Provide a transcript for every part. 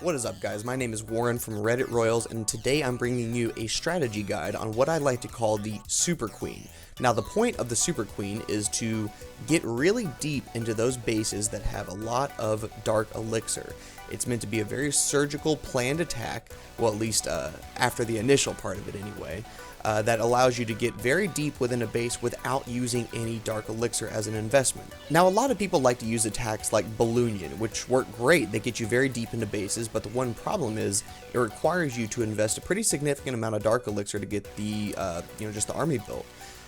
What is up, guys? My name is Warren from Reddit Royals, and today I'm bringing you a strategy guide on what I like to call the Super Queen. Now, the point of the Super Queen is to get really deep into those bases that have a lot of dark elixir. It's meant to be a very surgical, planned attack, well, at least after the initial part of it anyway, that allows you to get very deep within a base without using any dark elixir as an investment. Now, a lot of people like to use attacks like Balloonion, which work great. They get you very deep into bases, but the one problem is it requires you to invest a pretty significant amount of dark elixir to get the, just the army built.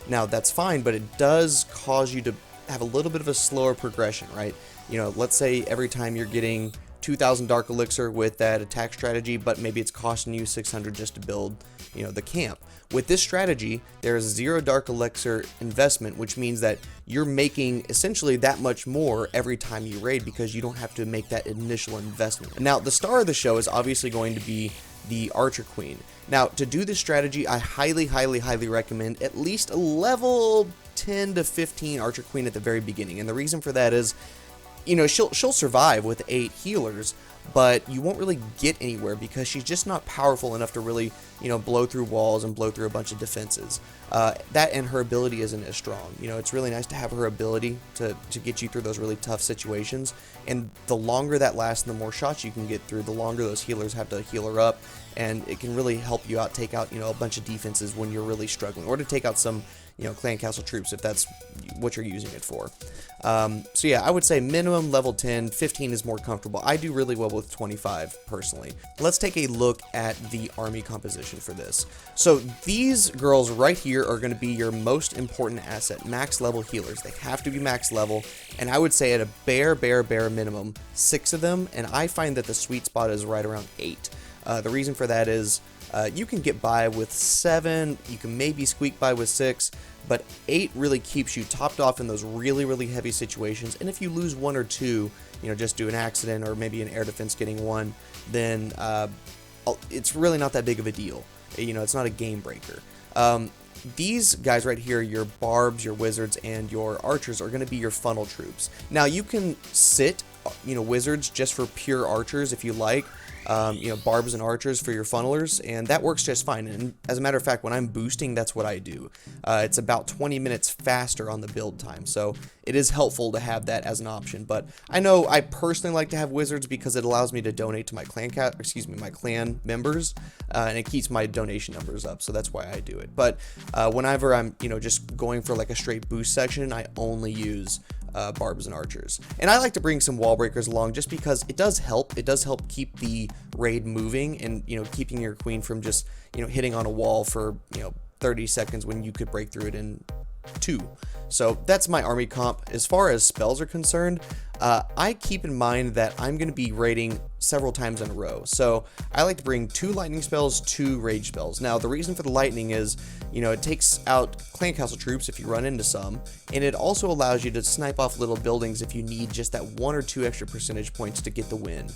Now, that's fine, but it does cause you to have a little bit of a slower progression, right? Let's say every time you're getting 2,000 dark elixir with that attack strategy, but maybe it's costing you 600 just to build, the camp. With this strategy, there is 0 dark elixir investment, which means that you're making essentially that much more every time you raid because you don't have to make that initial investment. Now, the star of the show is obviously going to be the Archer Queen. Now, to do this strategy, I highly recommend at least a level 10 to 15 Archer Queen at the very beginning. And the reason for that is, she'll survive with 8 healers, but you won't really get anywhere because she's just not powerful enough to really, blow through walls and blow through a bunch of defenses. That and her ability isn't as strong. It's really nice to have her ability to get you through those really tough situations, and the longer that lasts and the more shots you can get through, the longer those healers have to heal her up, and it can really help you out, take out, a bunch of defenses when you're really struggling, or to take out some clan castle troops if that's what you're using it for. So yeah, I would say minimum level 10, 15 is more comfortable. I do really well with 25 personally. Let's take a look at the army composition for this. So these girls right here are going to be your most important asset, max level healers. They have to be max level, and I would say at a bare minimum, 6 of them, and I find that the sweet spot is right around 8. The reason for that is you can get by with 7, you can maybe squeak by with 6, but 8 really keeps you topped off in those really heavy situations. And if you lose 1 or 2, just do an accident or maybe an air defense getting 1, then it's really not that big of a deal. It's not a game breaker. These guys right here, your barbs, your wizards, and your archers are going to be your funnel troops. Now, you can sit, wizards just for pure archers if you like. Barbs and archers for your funnelers, and that works just fine. And as a matter of fact, when I'm boosting, that's what I do. It's about 20 minutes faster on the build time, so it is helpful to have that as an option. But I know I personally like to have wizards because it allows me to donate to my clan members, and it keeps my donation numbers up, so that's why I do it. But whenever I'm just going for like a straight boost section, I only use barbs and archers. And I like to bring some wall breakers along just because it does help. It does help keep the raid moving and, keeping your queen from just, hitting on a wall for, 30 seconds when you could break through it in 2. So that's my army comp. As far as spells are concerned, I keep in mind that I'm going to be raiding several times in a row. So I like to bring 2 lightning spells, 2 rage spells. Now, the reason for the lightning is, it takes out clan castle troops if you run into some, and it also allows you to snipe off little buildings if you need just that 1 or 2 extra percentage points to get the win.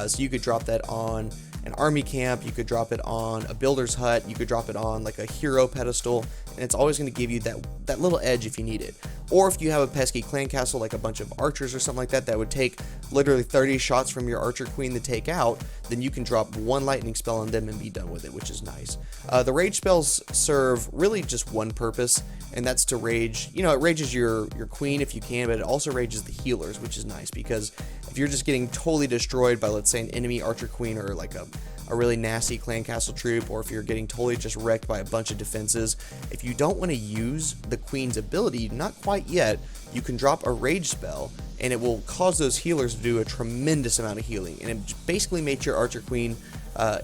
So you could drop that on an army camp, you could drop it on a builder's hut, you could drop it on like a hero pedestal, and it's always going to give you that little edge if you need it. Or if you have a pesky clan castle like a bunch of archers or something like that would take literally 30 shots from your archer queen to take out, then you can drop 1 lightning spell on them and be done with it, which is nice. The rage spells serve really just one purpose, and that's to rage. It rages your queen if you can, but it also rages the healers, which is nice because if you're just getting totally destroyed by, let's say, an enemy archer queen or like a really nasty clan castle troop, or if you're getting totally just wrecked by a bunch of defenses, if you don't want to use the queen's ability, not quite yet, you can drop a rage spell and it will cause those healers to do a tremendous amount of healing, and it basically makes your archer queen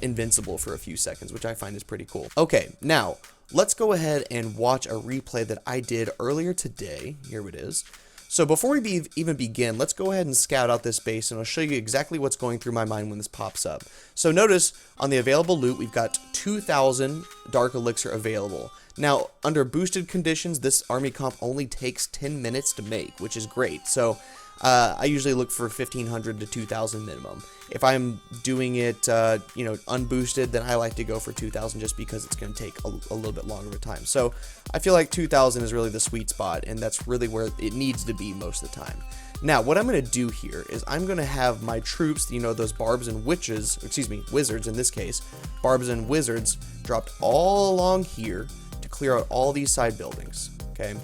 invincible for a few seconds, which I find is pretty cool. Okay, now let's go ahead and watch a replay that I did earlier today. Here it is. So before we even begin, let's go ahead and scout out this base, and I'll show you exactly what's going through my mind when this pops up. So notice on the available loot, we've got 2,000 dark elixir available. Now, under boosted conditions, this army comp only takes 10 minutes to make, which is great. So I usually look for 1500 to 2000 minimum. If I'm doing it, unboosted, then I like to go for 2000 just because it's going to take a little bit longer of a time. So I feel like 2000 is really the sweet spot, and that's really where it needs to be most of the time. Now, what I'm going to do here is I'm going to have my troops, those barbs and wizards in this case, barbs and wizards dropped all along here to clear out all these side buildings, okay?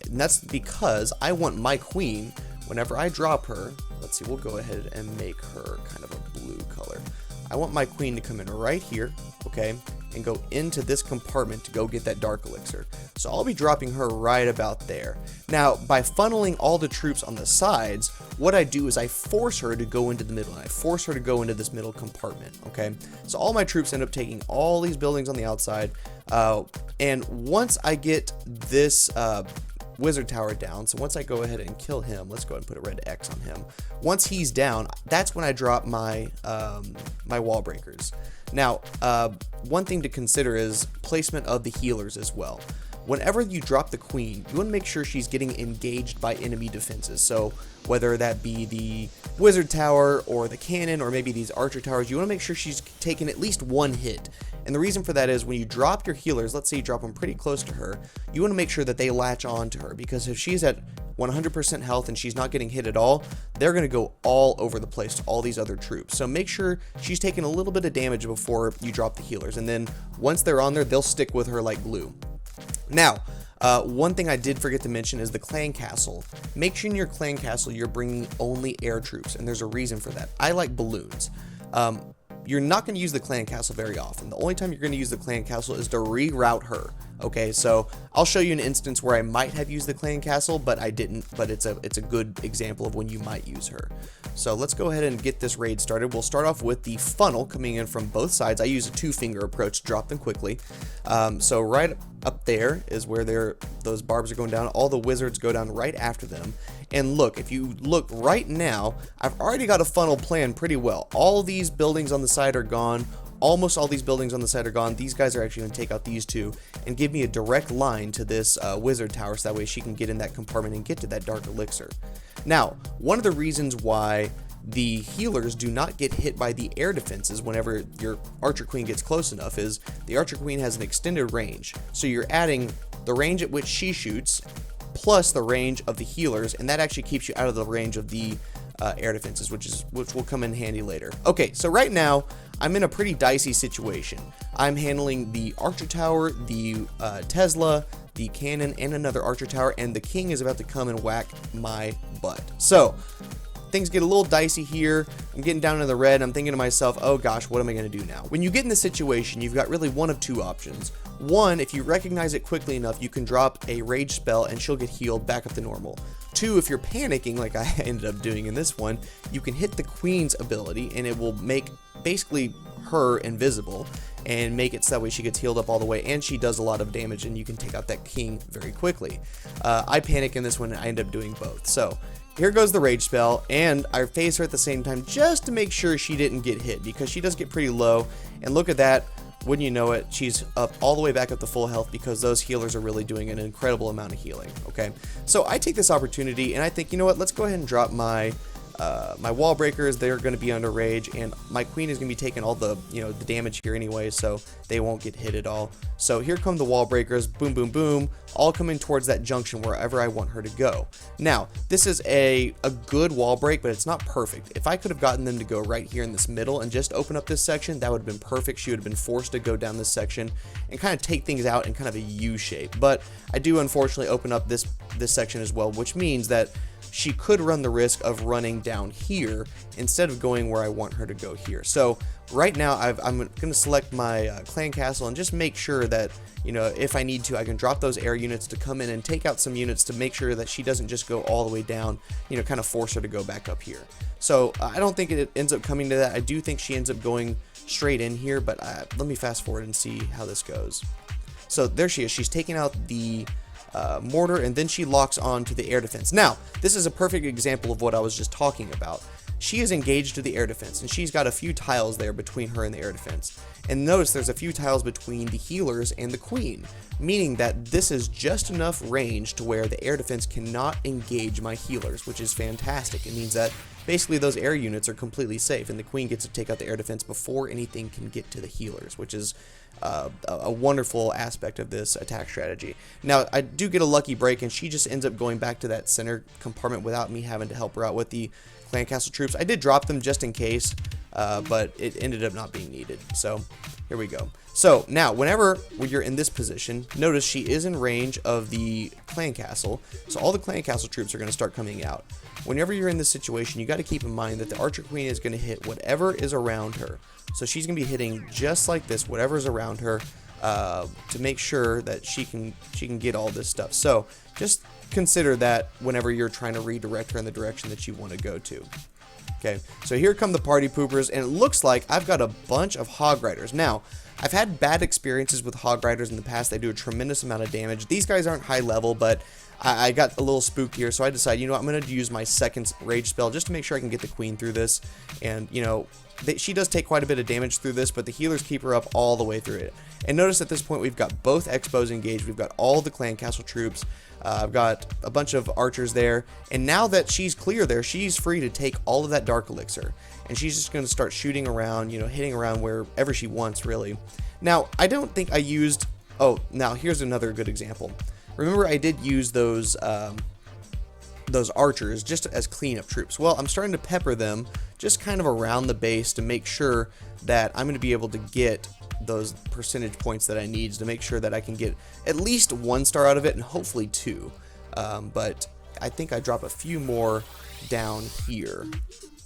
And that's because I want my queen, whenever I drop her, let's see, we'll go ahead and make her kind of a blue color. I want my queen to come in right here, okay, and go into this compartment to go get that dark elixir. So I'll be dropping her right about there. Now, by funneling all the troops on the sides, what I do is I force her to go into the middle, and I force her to go into this middle compartment, okay? So all my troops end up taking all these buildings on the outside, and once I get this wizard tower down, so once I go ahead and kill him, let's go ahead and put a red X on him. Once he's down, that's when I drop my my wall breakers. Now, one thing to consider is placement of the healers as well. Whenever you drop the queen, you want to make sure she's getting engaged by enemy defenses. So whether that be the wizard tower or the cannon or maybe these archer towers, you want to make sure she's taken at least one hit. And the reason for that is when you drop your healers, let's say you drop them pretty close to her, you want to make sure that they latch on to her, because if she's at 100% health and she's not getting hit at all, they're going to go all over the place to all these other troops. So make sure she's taking a little bit of damage before you drop the healers, and then once they're on there, they'll stick with her like glue. Now, one thing I did forget to mention is the clan castle. Make sure in your clan castle you're bringing only air troops, and there's a reason for that. I like balloons. You're not going to use the clan castle very often. The only time you're going to use the clan castle is to reroute her. Okay, so I'll show you an instance where I might have used the clan castle, but I didn't. But it's a good example of when you might use her. So let's go ahead and get this raid started. We'll start off with the funnel coming in from both sides. I use a two-finger approach to drop them quickly. So right up there is where those barbs are going down. All the wizards go down right after them. And look, if you look right now, I've already got a funnel planned pretty well. All these buildings on the side are gone. Almost all these buildings on the side are gone. These guys are actually going to take out these two and give me a direct line to this wizard tower, so that way she can get in that compartment and get to that dark elixir. Now, one of the reasons why the healers do not get hit by the air defenses whenever your archer queen gets close enough is the archer queen has an extended range. So you're adding the range at which she shoots plus the range of the healers, and that actually keeps you out of the range of the air defenses, which will come in handy later. Okay, so right now I'm in a pretty dicey situation. I'm handling the archer tower, the Tesla, the cannon, and another archer tower, and the king is about to come and whack my butt. So things get a little dicey here. I'm getting down into the red. I'm thinking to myself, oh gosh, what am I going to do now? When you get in this situation, you've got really one of two options. One, if you recognize it quickly enough, you can drop a rage spell and she'll get healed back up to normal. Two, if you're panicking like I ended up doing in this one, you can hit the queen's ability and it will make basically her invisible and make it so that way she gets healed up all the way, and she does a lot of damage and you can take out that king very quickly. I panic in this one and I end up doing both. So here goes the rage spell, and I phase her at the same time just to make sure she didn't get hit, because she does get pretty low. And look at that, wouldn't you know it, she's up all the way back up to full health because those healers are really doing an incredible amount of healing. Okay, so I take this opportunity and I think, you know what, let's go ahead and drop my my wall breakers. They're going to be under rage, and my queen is going to be taking all the the damage here anyway, so they won't get hit at all. So here come the wall breakers, boom boom boom, all coming towards that junction wherever I want her to go. Now this is a good wall break, but it's not perfect. If I could have gotten them to go right here in this middle and just open up this section, that would have been perfect. She would have been forced to go down this section and kind of take things out in kind of a U shape, but I do unfortunately open up this section as well, which means that she could run the risk of running down here instead of going where I want her to go here. So right now I'm going to select my clan castle and just make sure that, if I need to, I can drop those air units to come in and take out some units to make sure that she doesn't just go all the way down, kind of force her to go back up here. So I don't think it ends up coming to that. I do think she ends up going straight in here, but let me fast forward and see how this goes. So there she is. She's taking out the mortar, and then she locks on to the air defense. Now, this is a perfect example of what I was just talking about. she is engaged to the air defense, and she's got a few tiles there between her and the air defense. And notice there's a few tiles between the healers and the queen, meaning that this is just enough range to where the air defense cannot engage my healers, which is fantastic. It means that basically those air units are completely safe, and the queen gets to take out the air defense before anything can get to the healers, which is a wonderful aspect of this attack strategy. Now, I do get a lucky break, and she just ends up going back to that center compartment without me having to help her out with the clan castle troops. I did drop them just in case, but it ended up not being needed. So here we go. So now, whenever you're in this position, notice she is in range of the clan castle, so all the clan castle troops are going to start coming out. Whenever you're in this situation, you got to keep in mind that the archer queen is going to hit whatever is around her. So she's going to be hitting just like this, whatever is around her, to make sure that she can get all this stuff. So just consider that whenever you're trying to redirect her in the direction that you want to go to. Okay, so here come the party poopers, and it looks like I've got a bunch of hog riders. Now, I've had bad experiences with hog riders in the past. They do a tremendous amount of damage. These guys aren't high level, but I got a little spooked here, so I decided, you know what, I'm going to use my second rage spell just to make sure I can get the queen through this. And, you know, she does take quite a bit of damage through this, but the healers keep her up all the way through it. And notice at this point we've got both expos engaged. We've got all the clan castle troops. I've got a bunch of archers there, and now that she's clear there, she's free to take all of that dark elixir, and she's just going to start shooting around, you know, hitting around wherever she wants, really. Now, I don't think I used... Oh, now here's another good example. Remember, I did use those archers just as cleanup troops. Well, I'm starting to pepper them just kind of around the base to make sure that I'm going to be able to get those percentage points that I need to make sure that I can get at least 1 star out of it, and hopefully 2. But I think I drop a few more down here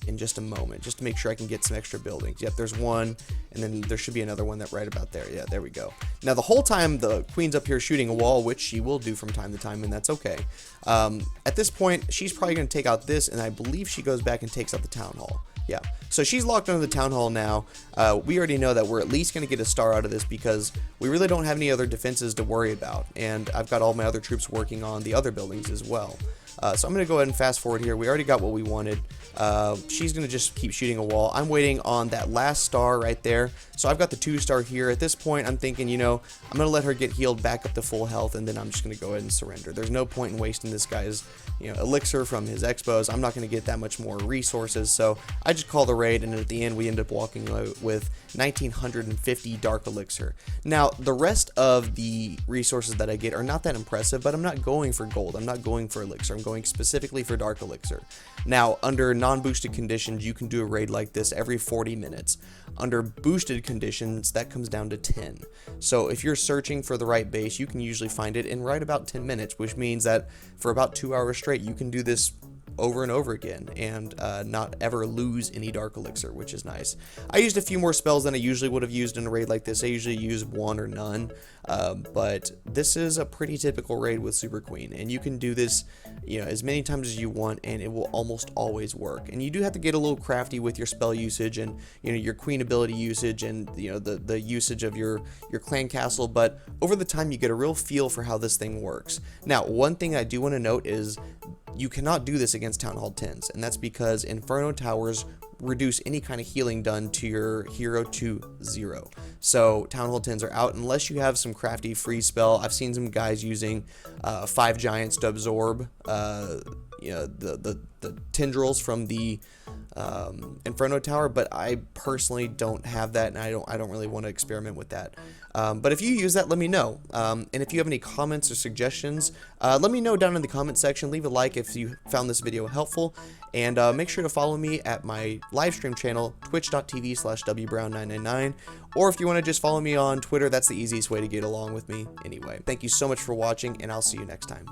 in just a moment, just to make sure I can get some extra buildings. Yep, there's one, and then there should be another one that right about there. Yeah, there we go. Now, the whole time the queen's up here shooting a wall, which she will do from time to time, and that's okay. At this point, she's probably going to take out this, and I believe she goes back and takes out the town hall. Yeah, so she's locked onto the town hall now. We already know that we're at least going to get a star out of this because we really don't have any other defenses to worry about, and I've got all my other troops working on the other buildings as well. So I'm going to go ahead and fast forward here. We already got what we wanted. She's going to just keep shooting a wall. I'm waiting on that last star right there. So I've got the 2-star here. At this point, I'm thinking, you know, I'm going to let her get healed back up to full health, and then I'm just going to go ahead and surrender. There's no point in wasting this guy's, you know, elixir from his expos. I'm not going to get that much more resources, so I just call the raid, and at the end, we end up walking out with 1950 dark elixir. Now, the rest of the resources that I get are not that impressive, but I'm not going for gold. I'm not going for elixir. I'm going specifically for dark elixir. Now, under non-boosted conditions, you can do a raid like this every 40 minutes. Under boosted conditions, that comes down to 10. So if you're searching for the right base, you can usually find it in right about 10 minutes, which means that for about 2 hours straight, you can do this over and over again and not ever lose any dark elixir, which is nice. I used a few more spells than I usually would have used in a raid like this. I usually use 1 or none, but this is a pretty typical raid with Super Queen, and you can do this, you know, as many times as you want, and it will almost always work. And you do have to get a little crafty with your spell usage and, you know, your queen ability usage and, you know, the usage of your clan castle, but over the time you get a real feel for how this thing works. Now, one thing I do want to note is you cannot do this against Town Hall 10s, and that's because Inferno Towers reduce any kind of healing done to your hero to 0. So Town Hall 10s are out unless you have some crafty free spell. I've seen some guys using 5 giants to absorb you know, the tendrils from the Inferno Tower, but I personally don't have that, and I don't really want to experiment with that. But if you use that, let me know. And if you have any comments or suggestions, let me know down in the comment section. Leave a like if you found this video helpful, and make sure to follow me at my live stream channel, twitch.tv/wbrown999, or if you want to just follow me on Twitter, that's the easiest way to get along with me anyway. Thank you so much for watching, and I'll see you next time.